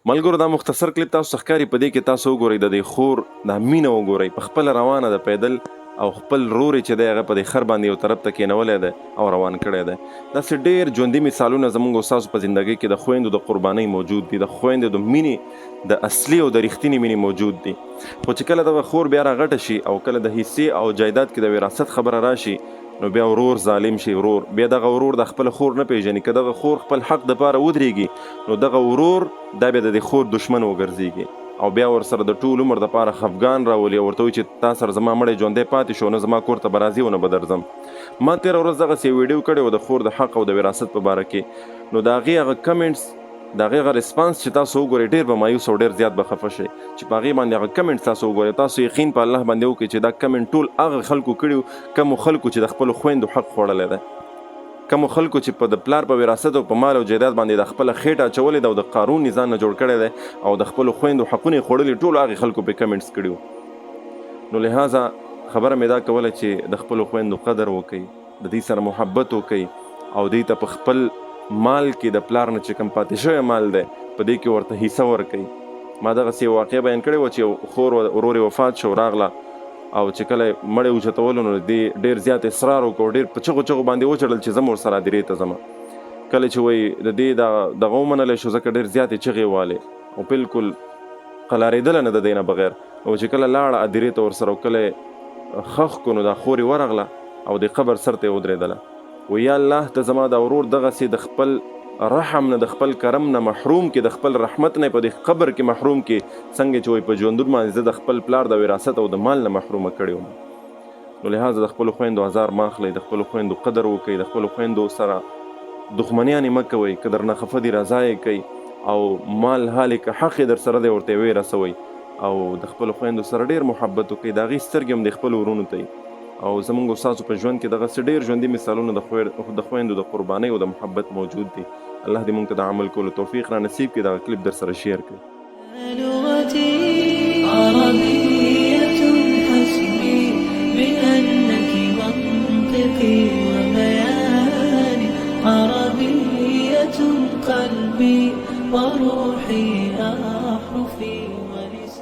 ملګرو دا مختصر کلیپ تاسو ښکاري، په دې کې تاسو وګورئ د دې خور دا مینه وګورئ، په خپل روانه ده پیدل او خپل روري چې دی هغه په دې خر باندې یو طرف ته کېنولی دی او روان کړی دی. داسې ډېر ژوندي مثالونه زموږ او ستاسو په زندګۍ کې د خویندو د قربانۍ موجود دي، د خویندو د مینې د اصلي او د رښتینې مینې موجود دي. خو چې کله دغه خور بیا راغټه شي او کله د حصې او جایداد کې د وراثت خبره راشي، نو بیا ورور ظالم شي. ورور بیا دغه ورور د خپل خور نه پیژني. که دغه خور خپل حق دپاره ودرېږي، نو دغه ورور دا بیا د خور دشمن وګرځېږي او بیا ورسره د ټول عمر دپاره خفګان راولي او ورته وایي چې تا سره زما مړی ژوندی پاتې شو، نه زما کور ته به راځي او نه به درځم. ما تېره ورځ دغسې یو ویډیو کړی و د خور د حق او د وراثت په باره کې، نو د هغې هغه کمنټس، د هغې هغه ریسپانس چې تاسو وګورئ ډېر به مایوس او ډېر زیات به خفه شئ چې په هغې باندې هغه کمنټس تاسو وګورئ. تاسو یقین په الله باندې وکړئ چې دا کمنټ ټول هغه خلکو کړي، کومو خلکو چې د خپلو خویندو حق خوړلی دی، کومو خلکو چې په د پلار په وراثت او په مال او جایداد باندې د خپله خېټه اچولې ده او د قارون نظام نه جوړ کړی دی او د خپلو خویندو حقونه یې خوړلي، ټولو هغې خلکو پې کمنټس کړي وو. نو لہذا خبره مې دا کوله چې د خپلو خویندو قدر وکئ، د دوی سره محبت وکئ او دوی ته په خپل مال کې د پلار نه چې کوم پاتې شوی مال دی په دې کې ورته حصه ورکئ. ما دغسې یو واقعه بیان کړې وه چې یو خور ورور یې وفات شو، راغله او چې کله مړی اوچتولو نو دې ډېر زیات اصرار وکړو، ډېر په چغو چغو باندې وچړل چې زه م ورسره هدیرې ته ځمه. کله چې وایي د دې دغه ومنلی شو ځکه ډېر زیاتې چغې والې او بالکل قلارېدله نه د دې نه بغیر. او چې کله لاړه هدیرې ته ورسره او کله یې ښخ کړو نو دا خور یې ورغله او د قبر سر ته یې ودرېدله. و یا الله ته زما دا ورور دغسې د خپل رحم نه، د خپل کرم نه محروم کې، د خپل رحمت نه په دې قبر کې محروم کې، څنګه چې وایي په ژوندون باندې زه د خپل پلار د وراثت او د مال نه محرومه کړې وم. نو لہذا د خپلو خویندو ازار مه اخلئ، د خپلو خویندو قدر وکئ، د خپلو خویندو سره دښمنیانې مه کوئ، که درنه خفه دي رضا یې کوئ او مال حال یې که حق یې در سره دی ورته یې رسوئ او د خپلو خویندو سره ډېر محبت وکئ، د هغې سترګې هم د خپلو ورونو ته او زموږ او ستاسو په ژوند کې دغسې ډېر ژوندي مثالونه د خویندو د قربانۍ او د محبت موجود دي. الله دې موږ ته د عمل کولو توفیق را نصیب کړي. دغه کلیپ در سره شیر کړي. لغتي عربية حسبي بأنك منطقي وبياني، عربية قلبي وروحي أحرفي ولساني.